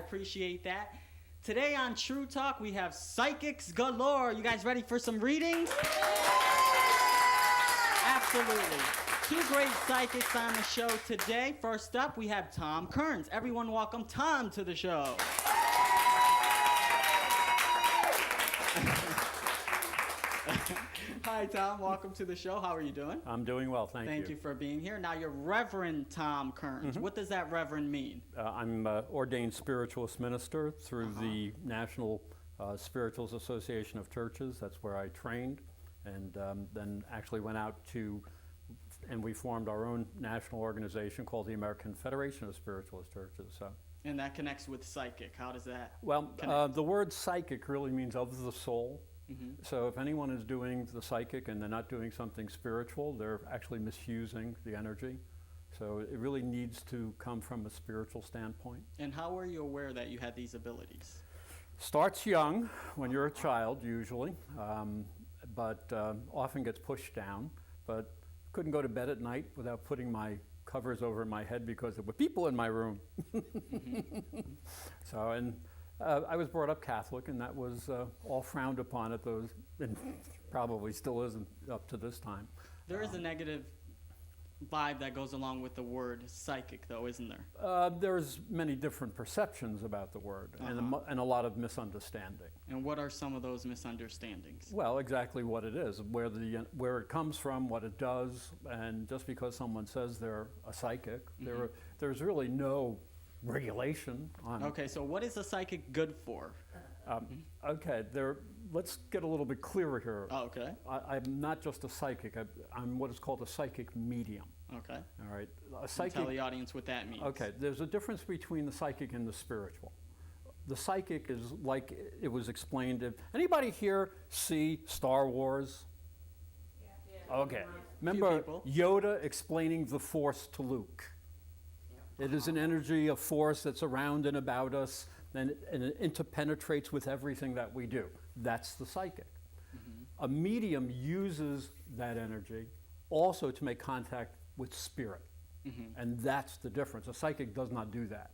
appreciate that. Today on True Talk, we have psychics galore. You guys ready for some readings? Absolutely. Two great psychics on the show today. First up, we have Tom Kearns. Everyone welcome Tom to the show. Hi, Tom. Welcome to the show. How are you doing? I'm doing well, thank you. Thank you for being here. Now, you're Reverend Tom Kearns. Mm-hmm. What does that Reverend mean? I'm ordained spiritualist minister through the National Spiritualist Association of Churches. That's where I trained, and then actually went out to, and we formed our own national organization called the American Federation of Spiritualist Churches. So. And that connects with psychic. How does that Well, connect? the word psychic really means of the soul. Mm-hmm. So if anyone is doing the psychic and they're not doing something spiritual, they're actually misusing the energy. So it really needs to come from a spiritual standpoint. And how were you aware that you had these abilities? Starts young, when you're a child usually, but often gets pushed down. But couldn't go to bed at night without putting my covers over my head because there were people in my room. Mm-hmm. So, and I was brought up Catholic, and that was all frowned upon at those, and probably still isn't up to this time. There is a negative vibe that goes along with the word psychic, though, isn't there? There's many different perceptions about the word, and a lot of misunderstanding. And what are some of those misunderstandings? Well, exactly what it is, where it comes from, what it does, and just because someone says they're a psychic, there's really no regulation on. Okay, so what is a psychic good for? Okay, let's get a little bit clearer here. Oh, okay. I'm not just a psychic. I'm what is called a psychic medium. Okay. All right. A Tell the audience what that means. Okay, there's a difference between the psychic and the spiritual. The psychic is like it was explained. Anybody here see Star Wars? Yeah. Okay. Remember Yoda explaining the Force to Luke? It is an energy, a force that's around and about us, and it interpenetrates with everything that we do. That's the psychic. Mm-hmm. A medium uses that energy also to make contact with spirit. Mm-hmm. And that's the difference. A psychic does not do that.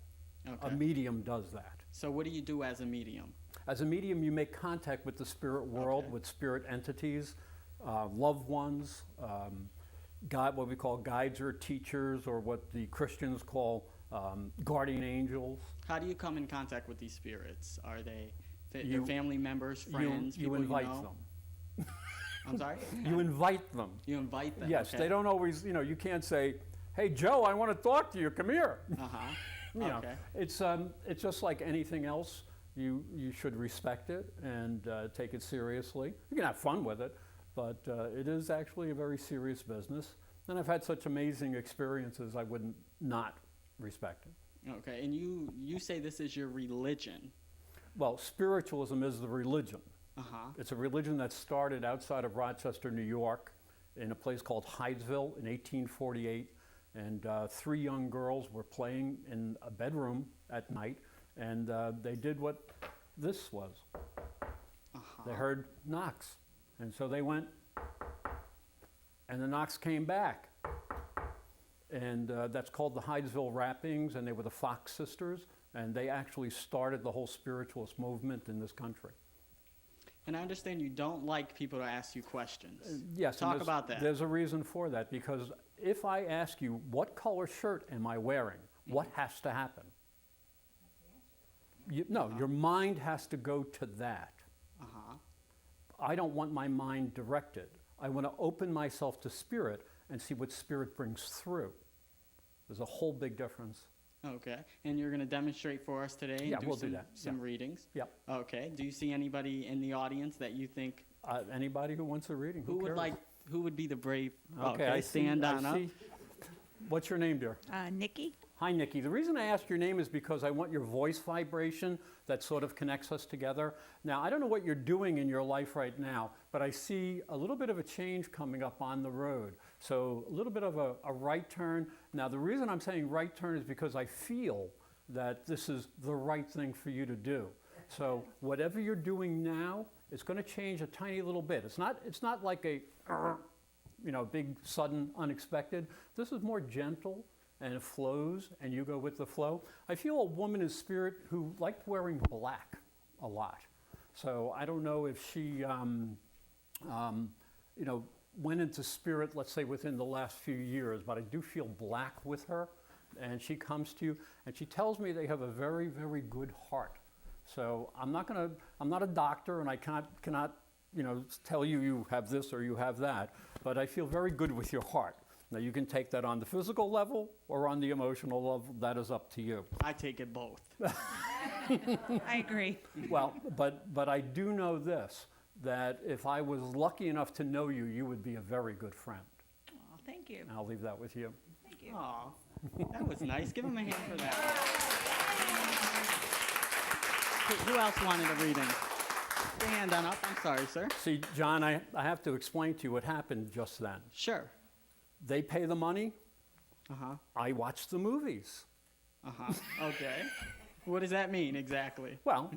Okay. A medium does that. So what do you do as a medium? As a medium, you make contact with the spirit world, with spirit entities, loved ones, what we call guides or teachers, or what the Christians call guardian angels. How do you come in contact with these spirits? Are they your family members, friends, you invite them. I'm sorry? You invite them. You invite them. Yes, okay. They don't always, you can't say, "Hey, Joe, I want to talk to you. Come here." Okay. It's just like anything else. You should respect it and take it seriously. You can have fun with it, but it is actually a very serious business. And I've had such amazing experiences, I wouldn't not respect it. Okay, and you say this is your religion. Well, spiritualism is the religion. Uh-huh. It's a religion that started outside of Rochester, New York, in a place called Hydesville in 1848. And 3 young girls were playing in a bedroom at night, and they did what this was. Uh-huh. They heard knocks, and so they went, and the knocks came back. And that's called the Hydesville Rappings, and they were the Fox sisters, and they actually started the whole spiritualist movement in this country. And I understand you don't like people to ask you questions. Yes. Talk about that. There's a reason for that, because if I ask you, what color shirt am I wearing, what has to happen? Your mind has to go to that. Uh-huh. I don't want my mind directed. I want to open myself to spirit and see what spirit brings through. There's a whole big difference. Okay, and you're going to demonstrate for us today and we'll do do that. some readings? Yep. Okay, do you see anybody in the audience that you think... Anybody who wants a reading, who cares? Who would be the brave... Okay, I stand on up. What's your name, dear? Nikki. Hi, Nikki. The reason I ask your name is because I want your voice vibration that sort of connects us together. Now, I don't know what you're doing in your life right now, but I see a little bit of a change coming up on the road. So a little bit of a right turn. Now, the reason I'm saying right turn is because I feel that this is the right thing for you to do. So whatever you're doing now, it's going to change a tiny little bit. It's not like a big, sudden, unexpected. This is more gentle, and it flows, and you go with the flow. I feel a woman in spirit who liked wearing black a lot. So I don't know if she, went into spirit, let's say, within the last few years, but I do feel black with her. And she comes to you, and she tells me they have a very, very good heart. So I'm not a doctor, and I cannot tell you have this or you have that, but I feel very good with your heart. Now, you can take that on the physical level or on the emotional level. That is up to you. I take it both. I agree. Well, but I do know this, that if I was lucky enough to know you, you would be a very good friend. Oh, thank you. And I'll leave that with you. Thank you. Aw, that was nice. Give him a hand for that. Who else wanted a reading? Stand on up. I'm sorry, sir. See, John, I have to explain to you what happened just then. Sure. They pay the money. Uh-huh. I watch the movies. Uh-huh. Okay. What does that mean exactly? Well,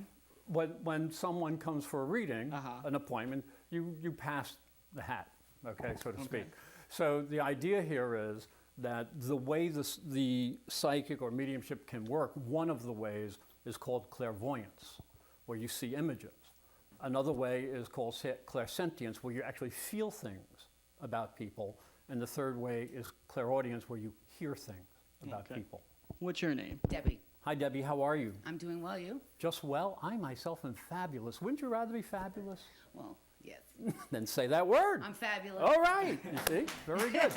when someone comes for a reading, Uh-huh. an appointment, you pass the hat, okay, so to speak. So the idea here is that the way the psychic or mediumship can work, one of the ways is called clairvoyance, where you see images. Another way is called clairsentience, where you actually feel things about people. And the third way is clairaudience, where you hear things about Okay. people. What's your name? Debbie, Hi, Debbie, how are you? I'm doing well, you? Just well? I myself am fabulous. Wouldn't you rather be fabulous? Well, yes. Then say that word. I'm fabulous. All right, you see, very good.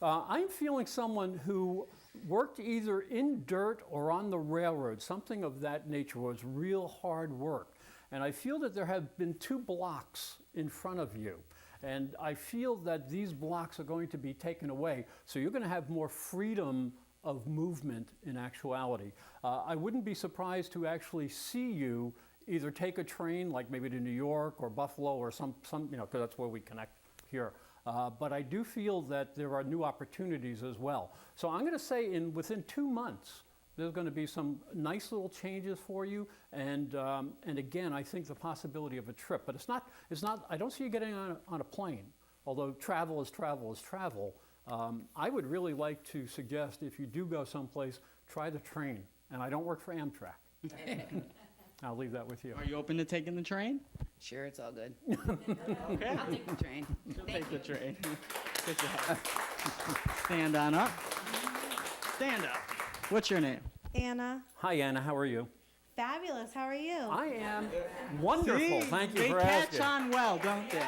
I'm feeling someone who worked either in dirt or on the railroad, something of that nature, was real hard work. And I feel that there have been 2 blocks in front of you. And I feel that these blocks are going to be taken away. So you're going to have more freedom of movement in actuality. I wouldn't be surprised to actually see you either take a train, like maybe to New York or Buffalo or some because that's where we connect here. But I do feel that there are new opportunities as well. So I'm going to say within 2 months, there's going to be some nice little changes for you, and again, I think the possibility of a trip. But it's not. I don't see you getting on a plane. Although travel is travel is travel. I would really like to suggest if you do go someplace, try the train. And I don't work for Amtrak. I'll leave that with you. Are you open to taking the train? Sure, it's all good. Okay. I'll take the train. She'll take the train. Good job. Stand on up. Stand up. What's your name? Anna. Hi, Anna. How are you? Fabulous. How are you? I am wonderful. See? Thank you they for asking. catch on well, don't they?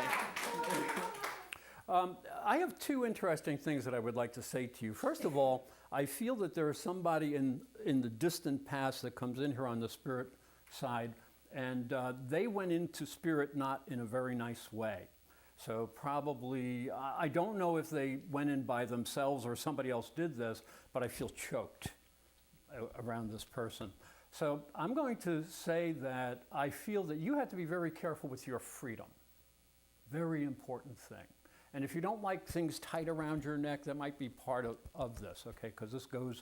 I have 2 interesting things that I would like to say to you. First of all, I feel that there is somebody in the distant past that comes in here on the spirit side, and they went into spirit not in a very nice way. So probably, I don't know if they went in by themselves or somebody else did this, but I feel choked around this person. So I'm going to say that I feel that you have to be very careful with your freedom. Very important thing. And if you don't like things tight around your neck, that might be part of this, okay? Because this goes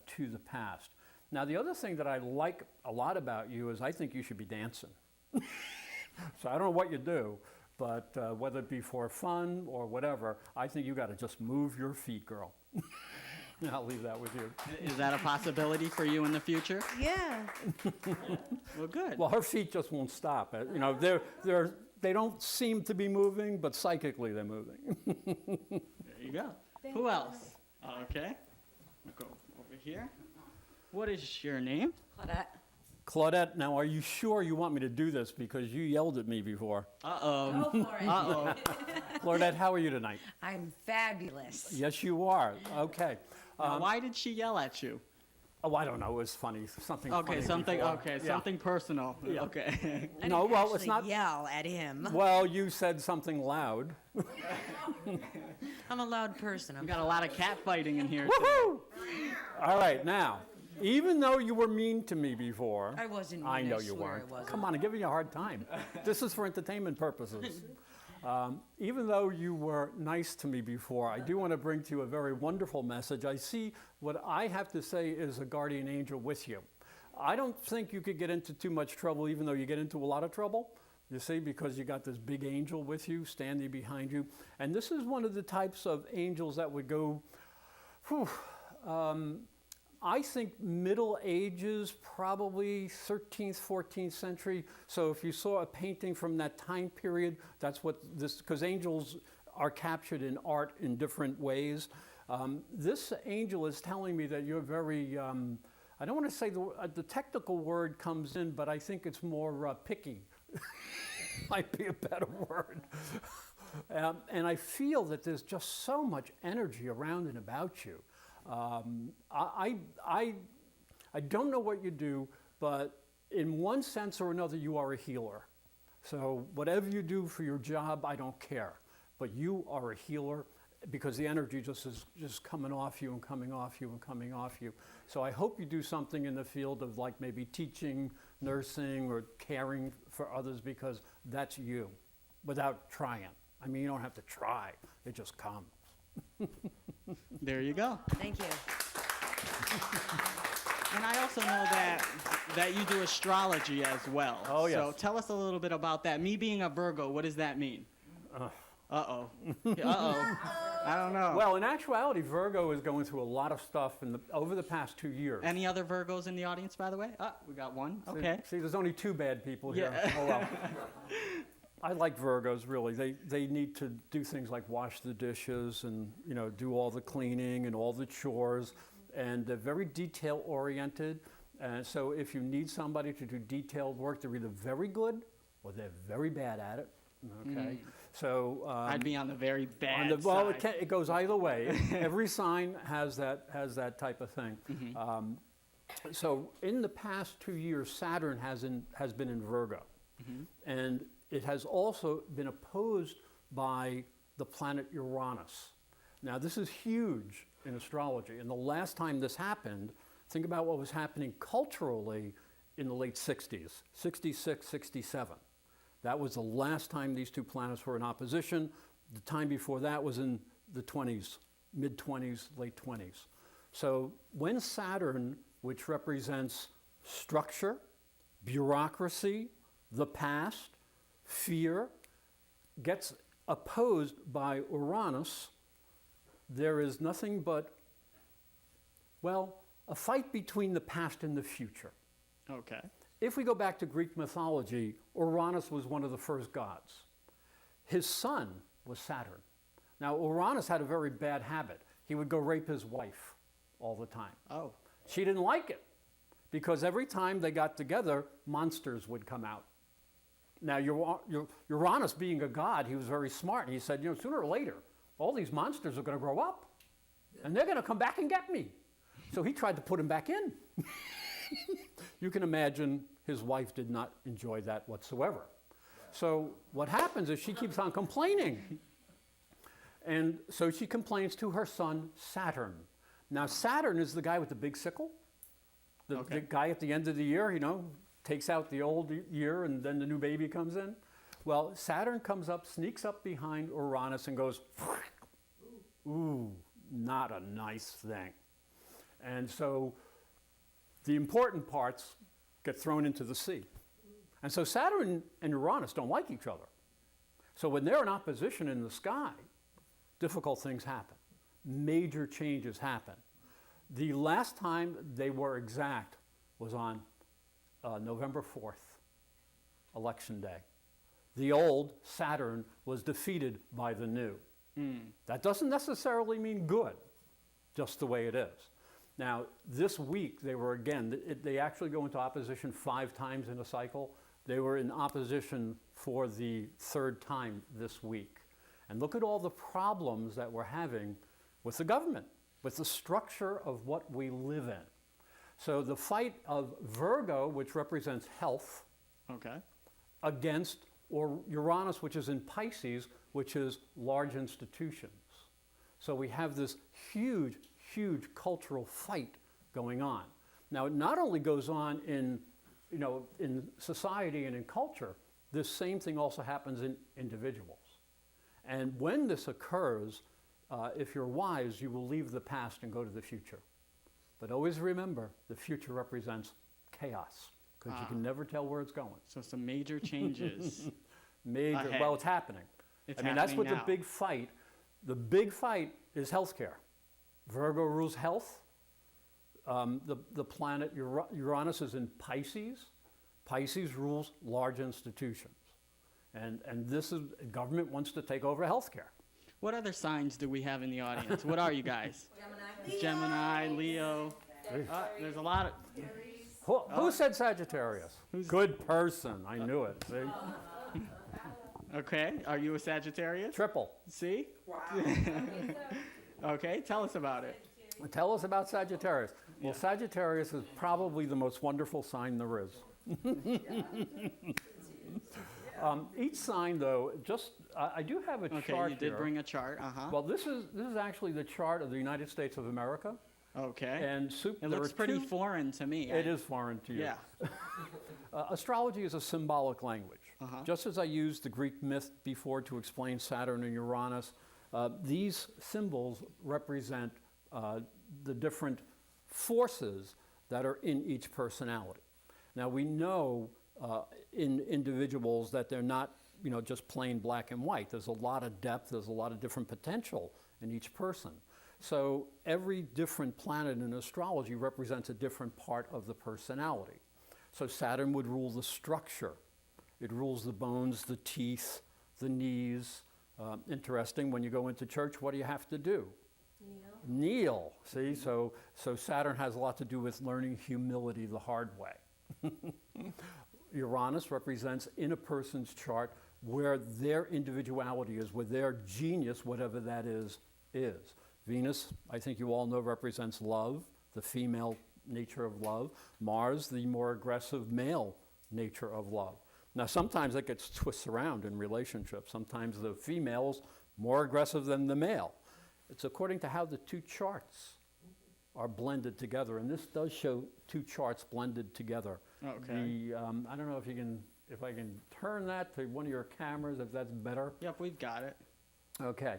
to the past. Now, the other thing that I like a lot about you is I think you should be dancing. So I don't know what you do, but whether it be for fun or whatever, I think you got to just move your feet, girl. I'll leave that with you. Is that a possibility for you in the future? Yeah. Well, good. Well, her feet just won't stop. They don't seem to be moving, but psychically they're moving. There you go. Who else? Okay. We'll go over here. What is your name? Claudette. Claudette, now are you sure you want me to do this? Because you yelled at me before. Uh-oh. Go for it. Uh-oh. Claudette, how are you tonight? I'm fabulous. Yes, you are. Okay. Now, why did she yell at you? Oh, I don't know. It was funny. Something Okay, funny something. before. Okay, Yeah. something personal. Yeah. Okay. I No, didn't well, it's actually not. yell at him. Well, you said something loud. I'm a loud person. We I'm got a lot of cat fighting in here. Woohoo! All right, now, even though you were mean to me before, I wasn't I mean, know I you swear weren't. I wasn't. Come on, I'm giving you a hard time. This is for entertainment purposes. Even though you were nice to me before, I do want to bring to you a very wonderful message. I see what I have to say is a guardian angel with you. I don't think you could get into too much trouble, even though you get into a lot of trouble, You see, because you got this big angel with you, standing behind you. And this is one of the types of angels that would go, whew, I think Middle Ages, probably 13th, 14th century. So if you saw a painting from that time period, that's what this, because angels are captured in art in different ways. This angel is telling me that you're very, I don't want to say the technical word comes in, but I think it's more picky. Might be a better word. And I feel that there's just so much energy around and about you. I don't know what you do, but in one sense or another, you are a healer. So whatever you do for your job, I don't care. But you are a healer because the energy just is just coming off you and coming off you and coming off you. So I hope you do something in the field of like maybe teaching, nursing, or caring for others because that's you without trying. I mean, you don't have to try. It just comes. There you go. Thank you. And I also know that you do astrology as well. Oh, yes. So tell us a little bit about that. Me being a Virgo, what does that mean? Uh-oh. Uh-oh. I don't know. Well, in actuality, Virgo is going through a lot of stuff over the past 2 years. Any other Virgos in the audience, by the way? We got one. Okay. See, there's only 2 bad people here. Yeah. Oh, well. I like Virgos, really. They need to do things like wash the dishes and, do all the cleaning and all the chores. And they're very detail-oriented. And so if you need somebody to do detailed work, they're either very good or they're very bad at it. Okay. So I'd be on the very bad side. well, it goes either way. Every sign has that type of thing. Mm-hmm. So in the past 2 years, Saturn has been in Virgo, and it has also been opposed by the planet Uranus. Now this is huge in astrology, and the last time this happened, think about what was happening culturally in the late 60s, 66, 67. That was the last time these 2 planets were in opposition. The time before that was in the 20s, mid-20s, late 20s. So when Saturn, which represents structure, bureaucracy, the past, fear, gets opposed by Uranus, there is nothing but, a fight between the past and the future. Okay. If we go back to Greek mythology, Uranus was one of the first gods. His son was Saturn. Now, Uranus had a very bad habit. He would go rape his wife all the time. Oh. She didn't like it because every time they got together, monsters would come out. Now, Uranus being a god, he was very smart. He said, sooner or later, all these monsters are going to grow up and they're going to come back and get me. So he tried to put him back in. You can imagine his wife did not enjoy that whatsoever. So what happens is she keeps on complaining. And so she complains to her son, Saturn. Now, Saturn is the guy with the big sickle. The guy at the end of the year, takes out the old year and then the new baby comes in. Well, Saturn comes up, sneaks up behind Uranus and goes, ooh, not a nice thing. And so the important parts get thrown into the sea. And so Saturn and Uranus don't like each other. So when they're in opposition in the sky, difficult things happen. Major changes happen. The last time they were exact was on November 4th, Election Day. The old Saturn was defeated by the new. That doesn't necessarily mean good, just the way it is. Now, this week, they were again, they actually go into opposition 5 times in a cycle. They were in opposition for the 3rd time this week. And look at all the problems that we're having with the government, with the structure of what we live in. So the fight of Virgo, which represents health, against Uranus, which is in Pisces, which is large institutions. So we have this huge cultural fight going on. Now, it not only goes on in society and in culture, this same thing also happens in individuals. And when this occurs, if you're wise, you will leave the past and go to the future. But always remember, the future represents chaos. because you can never tell where it's going. So some major changes. Major, Ahead. well, it's happening. It's I mean, that's what happening now. the big fight is healthcare. Virgo rules health. The planet Uranus is in Pisces. Pisces rules large institutions. And this is, government wants to take over healthcare. What other signs do we have in the audience? What are you guys? Gemini, Leo. There's a lot of. Who said Sagittarius? Good person, I knew it, see? Okay, are you a Sagittarius? Triple. See? Okay, tell us about it. Tell us about Sagittarius. Well, Sagittarius is probably the most wonderful sign there is. Each sign, though, I do have a chart Okay, you did here. bring a chart. Well, this is actually the chart of the United States of America. Okay. And It there looks are pretty two- foreign to me. It is foreign to you. Yeah. Astrology is a symbolic language. Uh-huh. Just as I used the Greek myth before to explain Saturn and Uranus, these symbols represent the different forces that are in each personality. Now we know in individuals that they're not, just plain black and white. There's a lot of depth. There's a lot of different potential in each person. So every different planet in astrology represents a different part of the personality. So Saturn would rule the structure. It rules the bones, the teeth, the knees. Interesting, when you go into church, what do you have to do? Kneel. See, so Saturn has a lot to do with learning humility the hard way. Uranus represents in a person's chart where their individuality is, where their genius, whatever that is. Venus, I think you all know, represents love, the female nature of love. Mars, the more aggressive male nature of love. Now, sometimes that gets twisted around in relationships. Sometimes the female's more aggressive than the male. It's according to how the two charts are blended together, and this does show two charts blended together. Okay. I don't know if I can turn that to one of your cameras, if that's better. Yep, we've got it. Okay.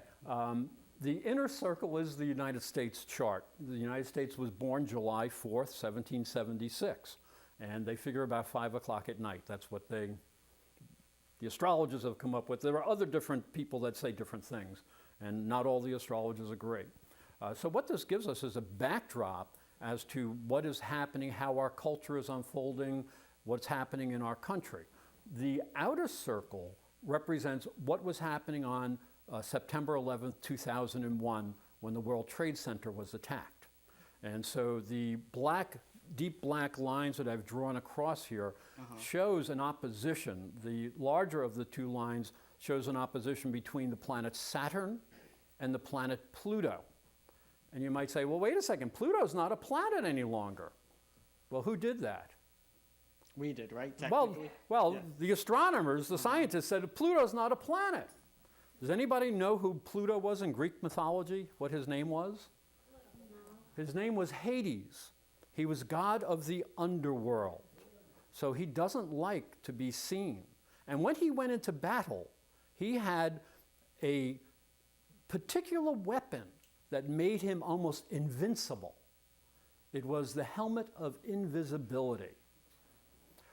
The inner circle is the United States chart. The United States was born July 4th, 1776, and they figure about 5 o'clock at night. That's what the astrologers have come up with. There are other different people that say different things, and not all the astrologers agree. So what this gives us is a backdrop as to what is happening, how our culture is unfolding, what's happening in our country. The outer circle represents what was happening on September 11th, 2001, when the World Trade Center was attacked. And so the deep black lines that I've drawn across here shows an opposition. The larger of the two lines shows an opposition between the planet Saturn and the planet Pluto. And you might say, well, wait a second, Pluto's not a planet any longer. Well, who did that? We did, right? Well, Technically? well, the astronomers, the scientists said Pluto's not a planet. Does anybody know who Pluto was in Greek mythology, what his name was? His name was Hades. He was god of the underworld. So he doesn't like to be seen. And when he went into battle, he had a particular weapon that made him almost invincible. It was the helmet of invisibility.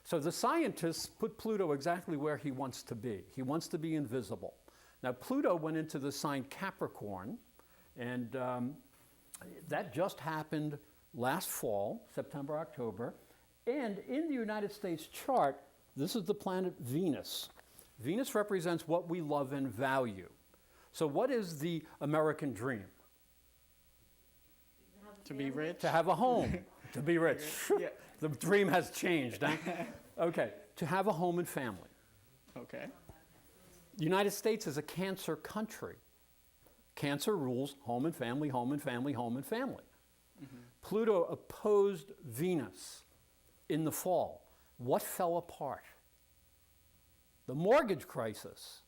So the scientists put Pluto exactly where he wants to be. He wants to be invisible. Now, Pluto went into the sign Capricorn, and that just happened last fall, September, October. And in the United States chart, this is the planet Venus. Venus represents what we love and value. So what is the American dream? To be rich? To have a home, to be rich. Yeah. The dream has changed, huh? Okay, to have a home and family. Okay. The United States is a Cancer country. Cancer rules home and family, home and family, home and family. Pluto opposed Venus in the fall. What fell apart? The mortgage crisis.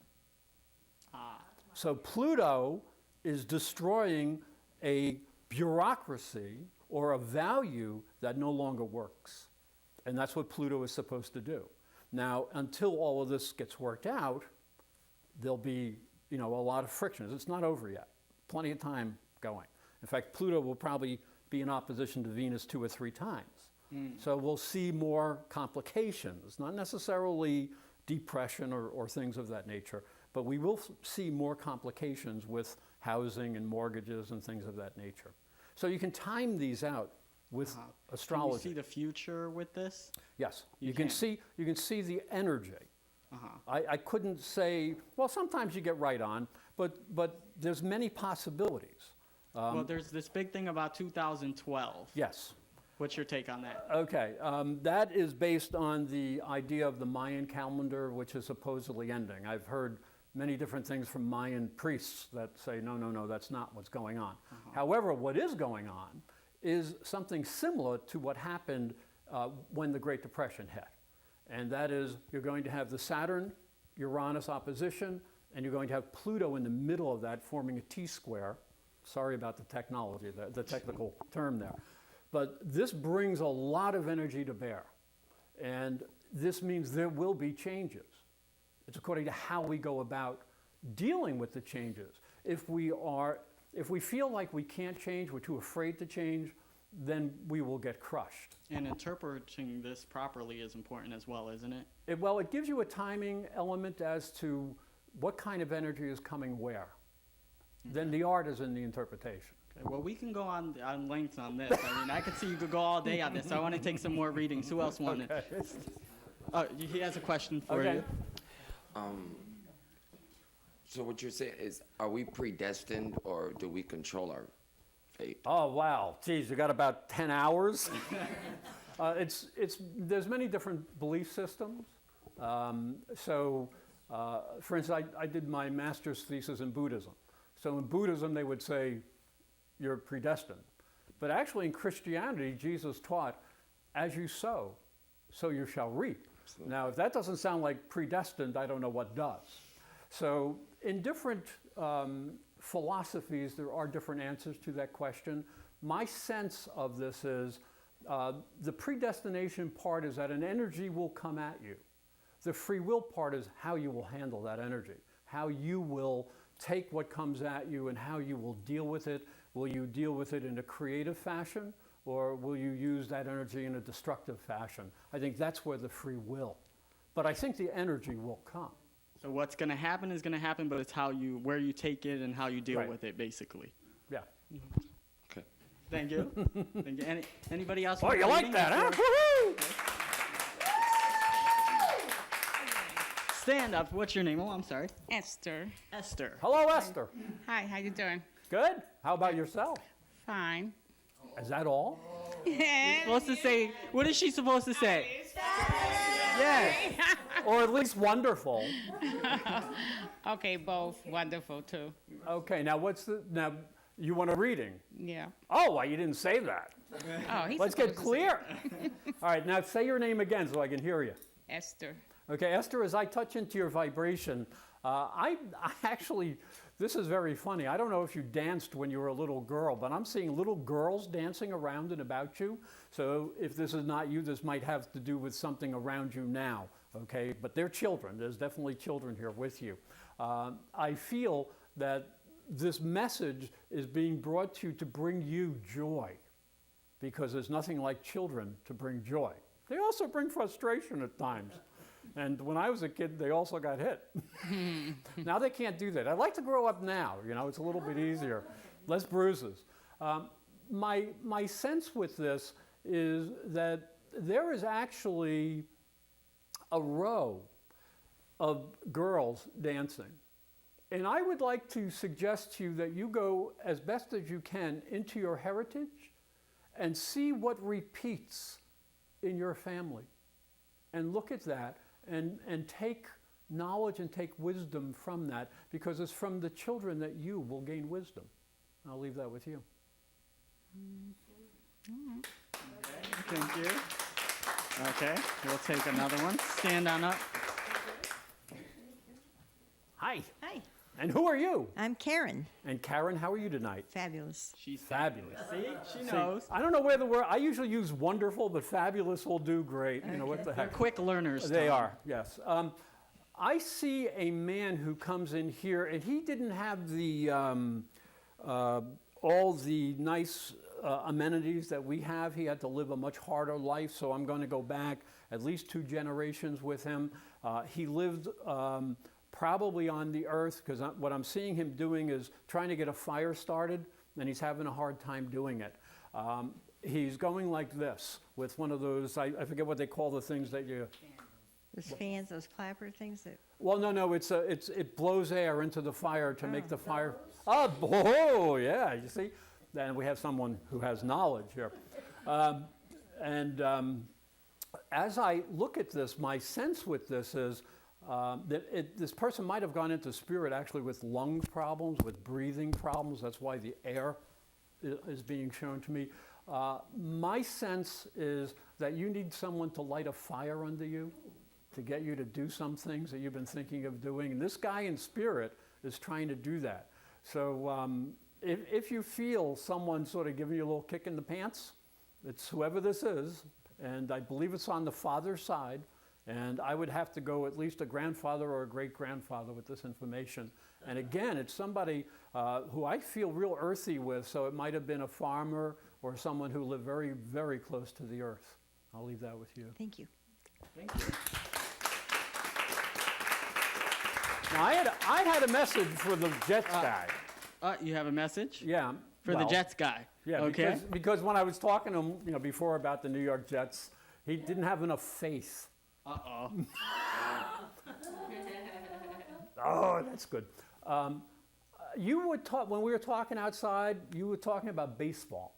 So Pluto is destroying a bureaucracy or a value that no longer works. And that's what Pluto is supposed to do. Now, until all of this gets worked out, there'll be, a lot of frictions. It's not over yet. Plenty of time going. In fact, Pluto will probably be in opposition to Venus 2 or 3 times. So we'll see more complications, not necessarily depression or things of that nature, but we will see more complications with housing and mortgages and things of that nature. So you can time these out with astrology. Can you see the future with this? Yes, You you can can. see the energy. I couldn't say, well, sometimes you get right on, but there's many possibilities. Well, there's this big thing about 2012. Yes. What's your take on that? Okay, that is based on the idea of the Mayan calendar, which is supposedly ending. I've heard many different things from Mayan priests that say, no, that's not what's going on. However, what is going on is something similar to what happened when the Great Depression hit. And that is, you're going to have the Saturn-Uranus opposition, and you're going to have Pluto in the middle of that forming a T-square. Sorry about the technology, the technical term there. But this brings a lot of energy to bear. And this means there will be changes. It's according to how we go about dealing with the changes. If we feel like we can't change, we're too afraid to change, then we will get crushed. And interpreting this properly is important as well, isn't it? It gives you a timing element as to what kind of energy is coming where. Then the art is in the interpretation. Okay, well, we can go on length on this. I mean, I could see you could go all day on this. So I want to take some more readings. Who else wanted? Okay. He has a question for Okay. you. So what you're saying is, are we predestined or do we control our fate? Oh, wow. Geez, you got about 10 hours? There's many different belief systems. For instance, I did my master's thesis in Buddhism. So in Buddhism, they would say, you're predestined. But actually in Christianity, Jesus taught, as you sow, so you shall reap. Now, if that doesn't sound like predestined, I don't know what does. So in different philosophies, there are different answers to that question. My sense of this is the predestination part is that an energy will come at you. The free will part is how you will handle that energy, how you will take what comes at you and how you will deal with it. Will you deal with it in a creative fashion, or will you use that energy in a destructive fashion? I think that's where the free will. But I think the energy will come. So what's going to happen is going to happen, but it's where you take it and how you deal Right. with it, basically. Yeah. Okay. Thank you. Thank you. Anybody else? Oh, want you a like reading that, huh? before- Woohoo! Stand up. What's your name? Oh, I'm sorry. Esther. Esther. Hello, Esther. Hi, how you doing? Good. How about yourself? Fine. Is that all? Supposed to say, what is she supposed to say? Yes. Or at least wonderful. Okay, both wonderful too. Okay, now now you want a reading? Yeah. Oh, well, you didn't say that. Oh, he's Let's get supposed to say clear. All right, now say your name again so I can hear you. Esther. Okay, Esther, as I touch into your vibration, I actually, this is very funny. I don't know if you danced when you were a little girl, but I'm seeing little girls dancing around and about you. So if this is not you, this might have to do with something around you now, okay? But they're children. There's definitely children here with you. I feel that this message is being brought to you to bring you joy, because there's nothing like children to bring joy. They also bring frustration at times. And when I was a kid, they also got hit. Now they can't do that. I'd like to grow up now. You know, it's a little bit easier, less bruises. My sense with this is that there is actually a row of girls dancing. And I would like to suggest to you that you go as best as you can into your heritage and see what repeats in your family. And look at that. And take knowledge and take wisdom from that, because it's from the children that you will gain wisdom. I'll leave that with you. Thank you. Okay, we'll take another one. Stand on up. Hi. Hi, And who are you? I'm Karen. And Karen, how are you tonight? Fabulous. She's Fabulous. See, she See, knows. I don't know where the word, I usually use wonderful, but fabulous will do great. You know, what the They're heck. quick learners. They Tom. are, yes. I see a man who comes in here, and he didn't have the all the nice amenities that we have. He had to live a much harder life, so I'm going to go back at least 2 generations with him. He lived probably on the earth, because what I'm seeing him doing is trying to get a fire started, and he's having a hard time doing it. He's going like this with one of those, I forget what they call the things that you... Those fans, those clapper things that. Well, no, it blows air into the fire to make the fire. Oh, yeah, you see? And we have someone who has knowledge here. As I look at this, my sense with this is that this person might have gone into spirit actually with lung problems, with breathing problems. That's why the air is being shown to me. My sense is that you need someone to light a fire under you, to get you to do some things that you've been thinking of doing. And this guy in spirit is trying to do that. So if you feel someone sort of giving you a little kick in the pants, it's whoever this is, and I believe it's on the father's side, and I would have to go at least a grandfather or a great-grandfather with this information. And again, it's somebody who I feel real earthy with, so it might have been a farmer or someone who lived very, very close to the earth. I'll leave that with you. Thank you. Thank you. Now, I had a message for the Jets guy. You have a message? Yeah. For the Jets guy? Yeah, okay. because when I was talking to him, before about the New York Jets, he didn't have enough faith. Uh-oh. Oh, that's good. You would talk, when we were talking outside, you were talking about baseball.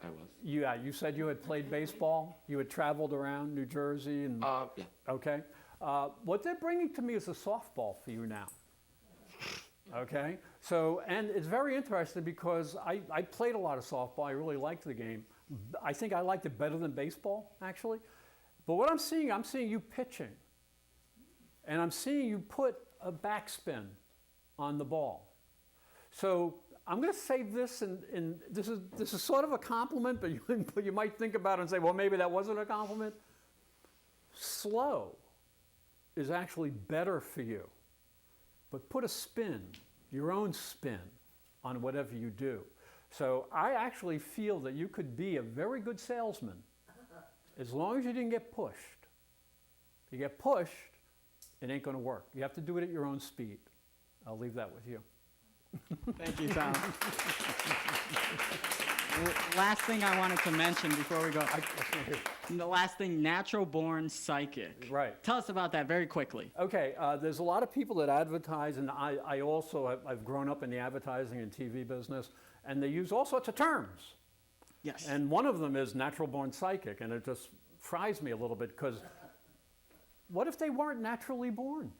I was. Yeah, you said you had played baseball. You had traveled around New Jersey and. Yeah. Okay. What they're bringing to me is a softball for you now. Okay. So, and it's very interesting because I played a lot of softball. I really liked the game. I think I liked it better than baseball, actually. But what I'm seeing you pitching. And I'm seeing you put a backspin on the ball. So I'm going to say this, and this is sort of a compliment, but you might think about it and say, well, maybe that wasn't a compliment. Slow is actually better for you. But put a spin, your own spin, on whatever you do. So I actually feel that you could be a very good salesman as long as you didn't get pushed. If you get pushed, it ain't going to work. You have to do it at your own speed. I'll leave that with you. Thank you, Tom. Last thing I wanted to mention before we go. The last thing, natural born psychic. Right. Tell us about that very quickly. Okay, there's a lot of people that advertise, and I also, I've grown up in the advertising and TV business, and they use all sorts of terms. Yes. And one of them is natural born psychic, and it just fries me a little bit because what if they weren't naturally born?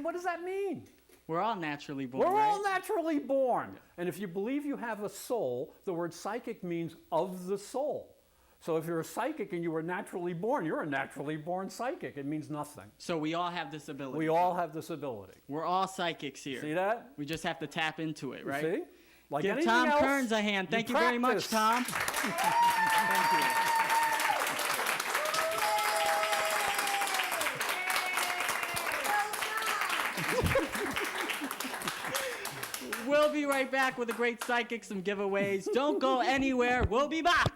What does that mean? We're all naturally born, We're right? all naturally born. And if you believe you have a soul, the word psychic means of the soul. So if you're a psychic and you were naturally born, you're a naturally born psychic. It means nothing. So we all have this ability. We all have this ability. We're all psychics here. See that? We just have to tap into it, right? See? Like Give anything Tom else, Kearns a hand. Thank you very much, practice. Tom. Thank you. We'll be right back with a great psychic, some giveaways. Don't go anywhere. We'll be back.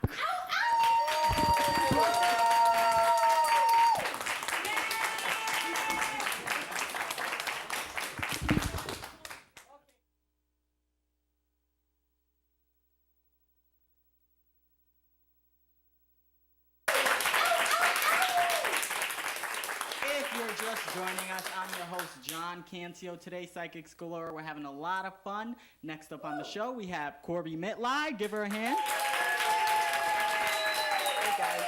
If you're just joining us, I'm your host, John Cancio. Today, Psychics Galore. We're having a lot of fun. Next up on the show, we have Corbie Mitleid. Give her a hand. Hey, guys.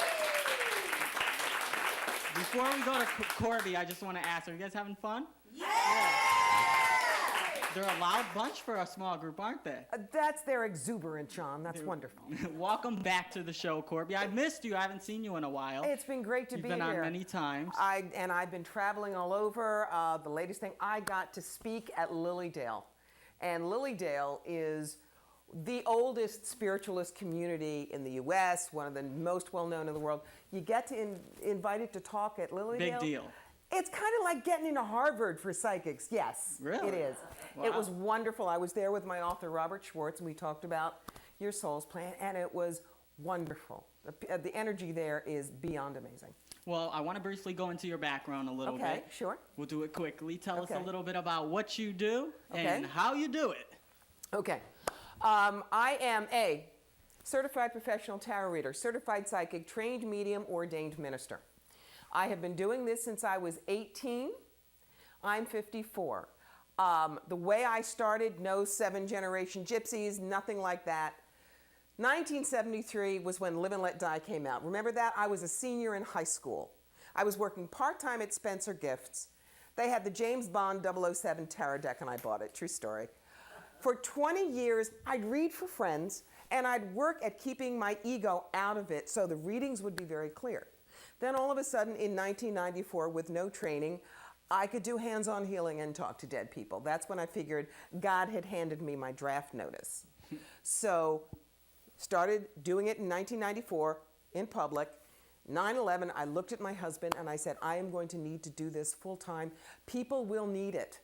Before we go to Corbie, I just want to ask, are you guys having fun? Yeah! They're a loud bunch for a small group, aren't they? That's their exuberant charm. That's wonderful. Welcome back to the show, Corbie. I missed you. I haven't seen you in a while. It's been great to You've be been here. on many times. I've been traveling all over. The latest thing, I got to speak at Lilydale. And Lilydale is the oldest spiritualist community in the U.S., one of the most well-known in the world. You get to invited to talk at Lilydale. Big deal. It's kind of like getting into Harvard for psychics. Yes, Really? it is. Wow. It was wonderful. I was there with my author, Robert Schwartz, and we talked about your soul's plan, and it was wonderful. The energy there is beyond amazing. Well, I want to briefly go into your background a little Okay, bit. sure. We'll do it quickly. Tell us a Okay. little bit about what you do Okay. and how you do it. Okay. I am a certified professional tarot reader, certified psychic, trained medium, ordained minister. I have been doing this since I was 18. I'm 54. The way I started, no 7-generation gypsies, nothing like that. 1973 was when Live and Let Die came out. Remember that? I was a senior in high school. I was working part-time at Spencer Gifts. They had the James Bond 007 tarot deck, and I bought it. True story. For 20 years, I'd read for friends, and I'd work at keeping my ego out of it so the readings would be very clear. Then all of a sudden, in 1994, with no training, I could do hands-on healing and talk to dead people. That's when I figured God had handed me my draft notice. So, started doing it in 1994 in public. 9/11, I looked at my husband and I said, I am going to need to do this full-time. People will need it.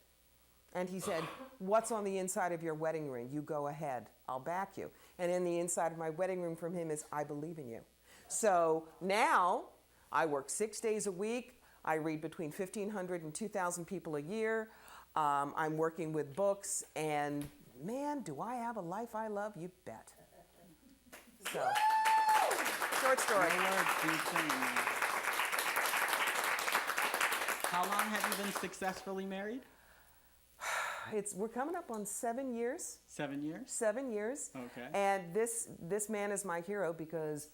And he said, what's on the inside of your wedding ring? You go ahead. I'll back you. And in the inside of my wedding ring from him is, I believe in you. So now I work 6 days a week. I read between 1,500 and 2,000 people a year. I'm working with books. And man, do I have a life I love? You bet. So, short story. No words being saying. How long have you been successfully married? We're coming up on 7 years. 7 years? 7 years. Okay. And this man is my hero because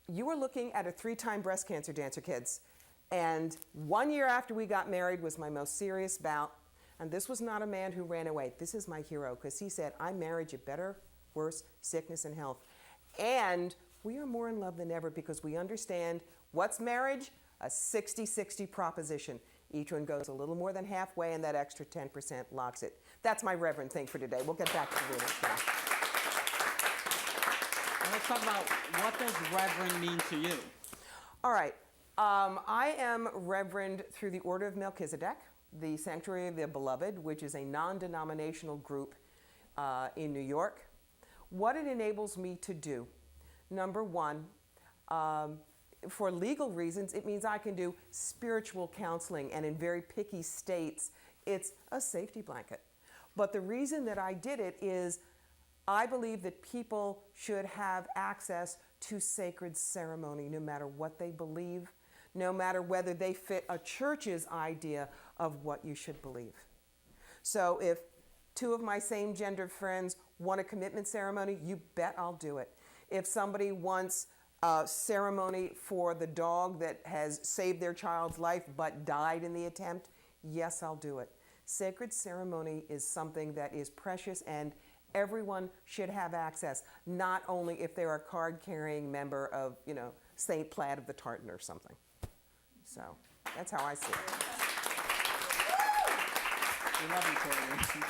you were looking at a 3-time breast cancer dancer, kids. And 1 year after we got married was my most serious bout. And this was not a man who ran away. This is my hero because he said, I married you better, worse, sickness and health. And we are more in love than ever because we understand what's marriage? A 60-60 proposition. Each one goes a little more than halfway, and that extra 10% locks it. That's my reverend thing for today. We'll get back to the readings now. Now let's talk about, what does reverend mean to you? All right. I am reverend through the Order of Melchizedek, the Sanctuary of the Beloved, which is a non-denominational group in New York. What it enables me to do, number one, for legal reasons, it means I can do spiritual counseling, and in very picky states, it's a safety blanket. But the reason that I did it is I believe that people should have access to sacred ceremony no matter what they believe, no matter whether they fit a church's idea of what you should believe. So if 2 of my same gender friends want a commitment ceremony, you bet I'll do it. If somebody wants a ceremony for the dog that has saved their child's life but died in the attempt, yes, I'll do it. Sacred ceremony is something that is precious, and everyone should have access, not only if they're a card-carrying member of, St. Plaid of the Tartan or something. So that's how I see it. We love you, Tori.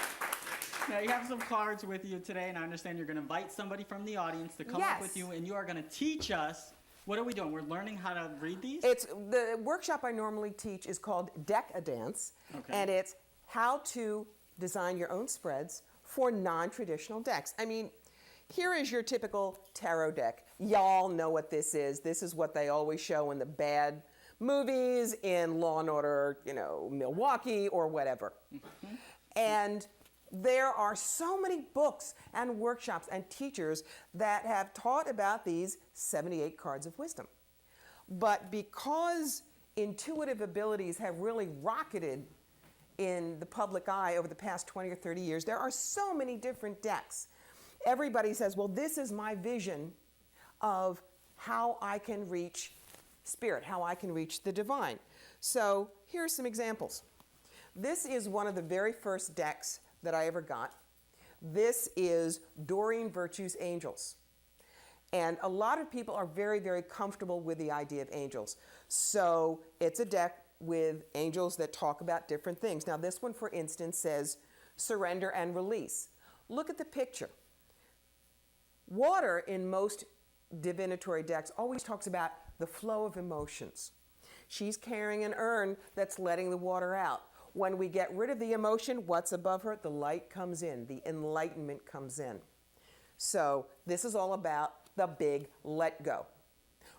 Now, you have some cards with you today, and I understand you're going to invite somebody from the audience to come up Yes. with you, and you are going to teach us. What are we doing? We're learning how to read these? It's the workshop I normally teach is called Deck-A-Dance, Okay. and it's how to design your own spreads for non-traditional decks. I mean, here is your typical tarot deck. Y'all know what this is. This is what they always show in the bad movies, in Law and Order, Milwaukee or whatever. Mm-hmm. And there are so many books and workshops and teachers that have taught about these 78 cards of wisdom. But because intuitive abilities have really rocketed in the public eye over the past 20 or 30 years, there are so many different decks. Everybody says, well, this is my vision of how I can reach spirit, how I can reach the divine. So here are some examples. This is one of the very first decks that I ever got. This is Doreen Virtue's Angels. And a lot of people are very, very comfortable with the idea of angels. So it's a deck with angels that talk about different things. Now this one, for instance, says surrender and release. Look at the picture. Water in most divinatory decks always talks about the flow of emotions. She's carrying an urn that's letting the water out. When we get rid of the emotion, what's above her? The light comes in, the enlightenment comes in. So this is all about the big let go.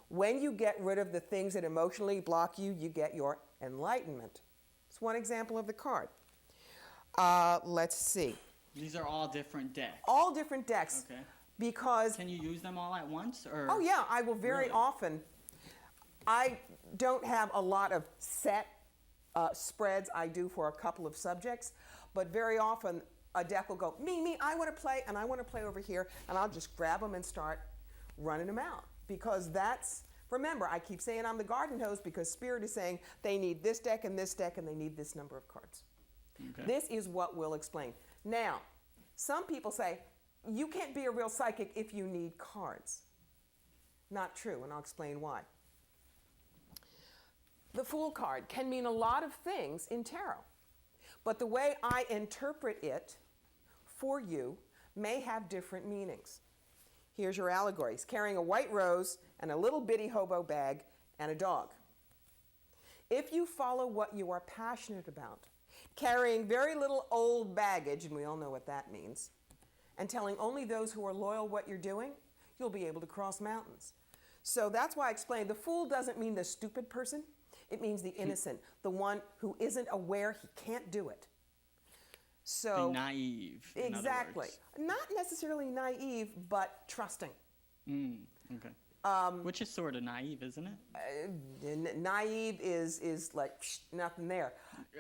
When you get rid of the things that emotionally block you, you get your enlightenment. It's one example of the card. Let's see. These are all different decks. All different decks. Okay. Because, Can you use them all at once, or? oh yeah, I will very Really? often. I don't have a lot of set spreads. I do for a couple of subjects, but very often a deck will go, me, I want to play, and I want to play over here, and I'll just grab them and start running them out. Because that's, remember, I keep saying I'm the garden hose because Spirit is saying they need this deck, and they need this number of cards. Okay. This is what we'll explain. Now, some people say, you can't be a real psychic if you need cards. Not true, and I'll explain why. The Fool card can mean a lot of things in tarot, but the way I interpret it for you may have different meanings. Here's your allegories: carrying a white rose and a little bitty hobo bag and a dog. If you follow what you are passionate about, carrying very little old baggage, and we all know what that means, and telling only those who are loyal what you're doing, you'll be able to cross mountains. So that's why I explained the fool doesn't mean the stupid person. It means the innocent, the one who isn't aware he can't do it. So Be naive. in other exactly. words. Not necessarily naive, but trusting. Okay. Which is sort of naive, isn't it? Naive is like nothing there.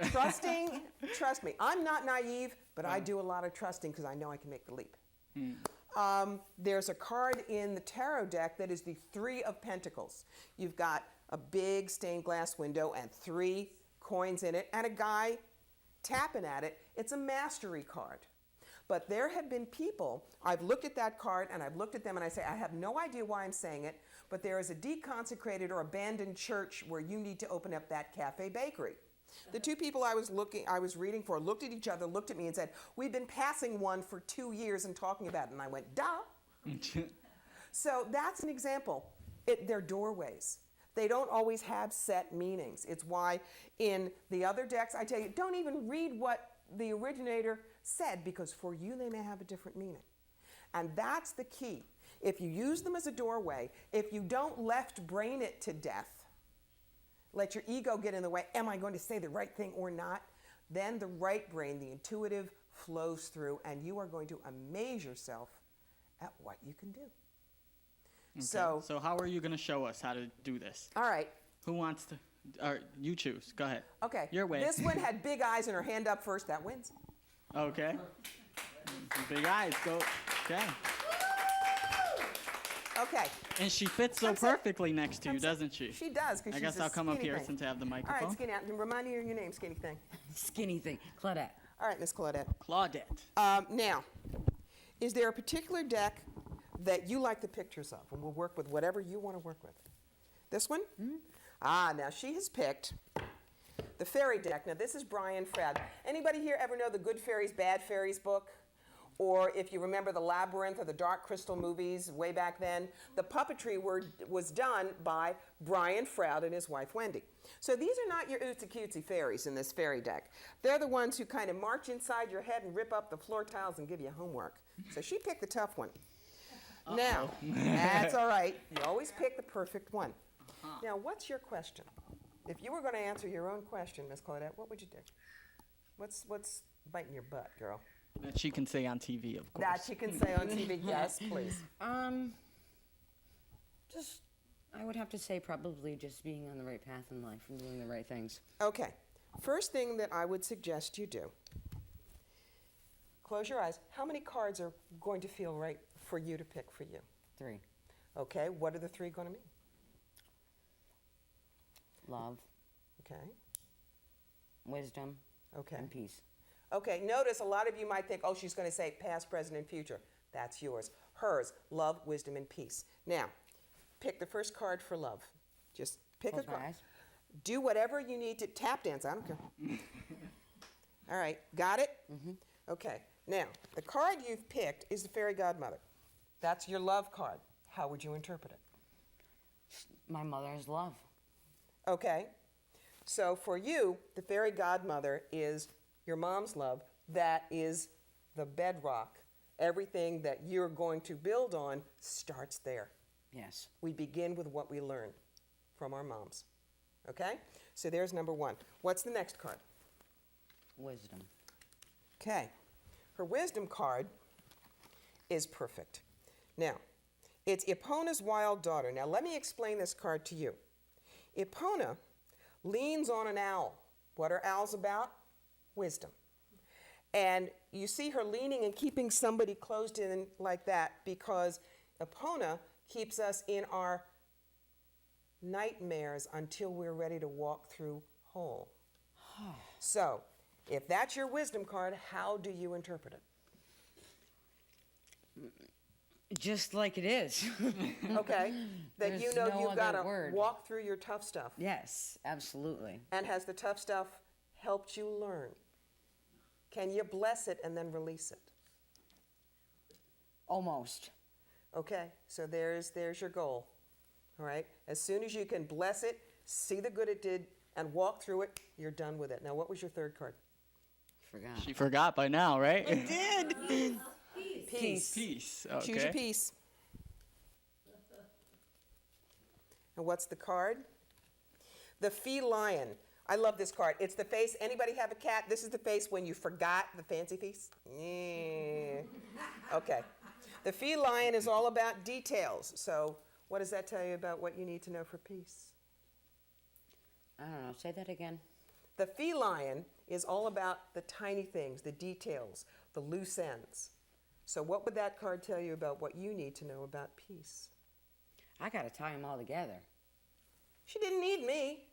Trusting, trust me. I'm not naive, but I do a lot of trusting because I know I can make the leap. There's a card in the tarot deck that is the Three of Pentacles. You've got a big stained glass window and 3 coins in it and a guy tapping at it. It's a mastery card. But there have been people, I've looked at that card and I've looked at them and I say, I have no idea why I'm saying it, but there is a deconsecrated or abandoned church where you need to open up that cafe bakery. The 2 people I was reading for looked at each other, looked at me and said, we've been passing one for 2 years and talking about it. And I went, duh. So that's an example. They're doorways. They don't always have set meanings. It's why in the other decks, I tell you, don't even read what the originator said, because for you they may have a different meaning. And that's the key. If you use them as a doorway, if you don't left brain it to death, let your ego get in the way, am I going to say the right thing or not? Then the right brain, the intuitive, flows through, and you are going to amaze yourself at what you can do. Okay. So how are you going to show us how to do this? all right. Who wants to? Or you choose. Go ahead. Okay. Your way. This one had big eyes and her hand up first. That wins. Okay. Big eyes. Go. Okay. Okay. And she fits so Come sit. perfectly next to you, Come sit. doesn't she? She does, because I she's guess a I'll come up skinny here thing. since I have the All microphone. right, skinny. Remind me of your name, skinny thing. Skinny thing. Claudette. All right, Miss Claudette. Claudette. Now, is there a particular deck that you like the pictures of? And we'll work with whatever you want to work with. This one? Now she has picked the fairy deck. Now this is Brian Fred. Anybody here ever know the Good Fairies, Bad Fairies book? Or if you remember the Labyrinth or the Dark Crystal movies way back then, the puppetry was done by Brian Froud and his wife Wendy. So these are not your ootsy-cutesy fairies in this fairy deck. They're the ones who kind of march inside your head and rip up the floor tiles and give you homework. So she picked the tough one. Now, that's all right. You always pick the perfect one. Now, what's your question? If you were going to answer your own question, Miss Claudette, what would you do? What's biting your butt, girl? That she can say on TV, of course. That you can say on TV. Yes, please. I would have to say probably just being on the right path in life and doing the right things. Okay. First thing that I would suggest you do, close your eyes. How many cards are going to feel right for you to pick for you? 3. Okay. What are the 3 going to mean? Love, Okay. wisdom, Okay. and peace. Okay, notice a lot of you might think, oh, she's going to say past, present, and future. That's yours. Hers, love, wisdom, and peace. Now, pick the first card for love. Just pick Close a my card. eyes. Do whatever you need to. Tap dance, I don't care. All right, got it? Okay, now, the card you've picked is the Fairy Godmother. That's your love card. How would you interpret it? My mother's love. Okay, so for you, the Fairy Godmother is your mom's love. That is the bedrock everything that you're going to build on starts there. Yes. We begin with what we learn from our moms. Okay? So there's number one. What's the next card? Wisdom. Okay. Her wisdom card is perfect. Now, it's Epona's wild daughter. Now, let me explain this card to you. Epona leans on an owl. What are owls about? Wisdom. And you see her leaning and keeping somebody closed in like that because Epona keeps us in our nightmares until we're ready to walk through whole. So, if that's your wisdom card, how do you interpret it? Just like it is. Okay, that you There's know no you've got other to word. walk through your tough stuff. Yes, absolutely. And has the tough stuff helped you learn? Can you bless it and then release it? Almost. Okay, so there's your goal. All right, as soon as you can bless it, see the good it did, and walk through it, you're done with it. Now, what was your third card? Forgot. She forgot by now, right? Did. Peace. Peace. Choose your Okay. piece. And what's the card? The feline. I love this card. It's the face. Anybody have a cat? This is the face when you forgot the fancy piece. Yeah. Okay. The feline is all about details. So, what does that tell you about what you need to know for peace? I don't know. Say that again. The feline is all about the tiny things, the details, the loose ends. So, what would that card tell you about what you need to know about peace? I got to tie them all together. She didn't need me.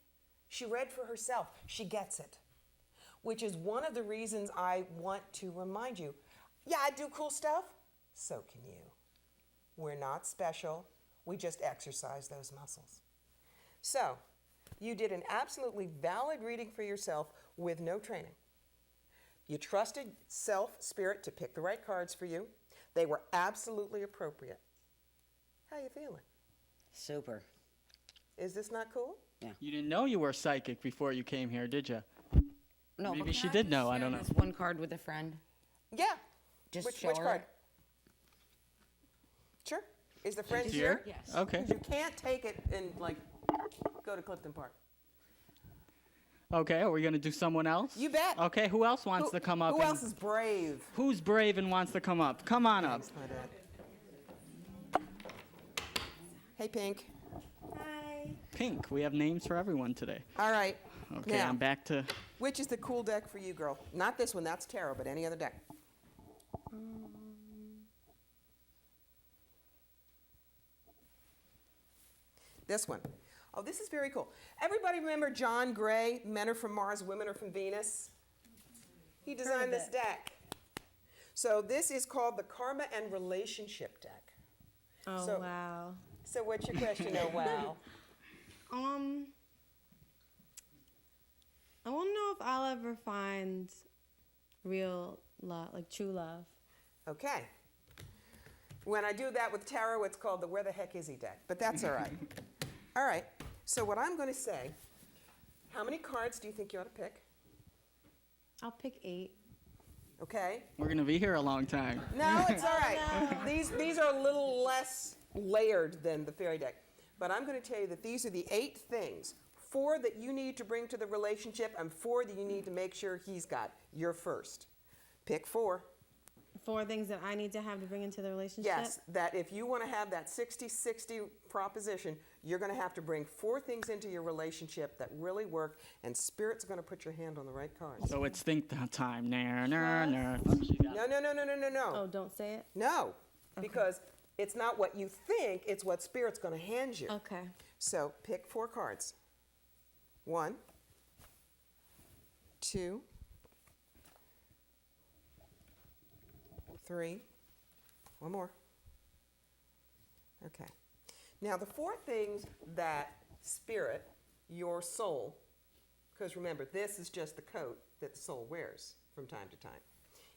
She read for herself. She gets it. Which is one of the reasons I want to remind you, yeah, I do cool stuff. So can you. We're not special. We just exercise those muscles. So, you did an absolutely valid reading for yourself with no training. You trusted spirit to pick the right cards for you. They were absolutely appropriate. How you feeling? Super. Is this not cool? You didn't know you were psychic before you came here, did you? No, Maybe but she can I did just know, I share don't know. this one card with a friend. Yeah. Just Which show her. card? Sure. Is the friend She's here? here? Yes. Okay. You can't take it and go to Clifton Park. Okay, are we going to do someone else? You bet. Okay, who else wants to come up? Who and- else is brave? Who's brave and wants to come up? Come on up. Thanks, my dad. Hey, Pink. Hi. Pink, we have names for everyone today. All right. Okay, Now, I'm back to... which is the cool deck for you, girl? Not this one, that's tarot, but any other deck. This one. Oh, this is very cool. Everybody remember John Gray, Men Are From Mars, Women Are From Venus? He designed this deck. So this is called the Karma and Relationship deck. Oh, So- wow. So what's your question? Oh, wow. I want to know if I'll ever find real love, like true love. Okay. When I do that with tarot, it's called the Where the Heck Is He deck, but that's all right. All right, so what I'm going to say, how many cards do you think you ought to pick? I'll pick 8. Okay? We're going to be here a long time. No, it's all right. These are a little less layered than the fairy deck. But I'm going to tell you that these are the 8 things. 4 that you need to bring to the relationship and 4 that you need to make sure he's got. You're first. Pick 4. 4 things that I need to have to bring into the relationship? Yes, that if you want to have that 60-60 proposition, you're going to have to bring 4 things into your relationship that really work, and Spirit's going to put your hand on the right cards. So it's think time. Nah, nah, nah. No. Oh, don't say it? No, because it's not what you think, it's what Spirit's going to hand you. Okay. So pick 4 cards. 1, 2, 3, one more. Okay. Now the 4 things that Spirit, your soul, because remember, this is just the coat that the soul wears from time to time,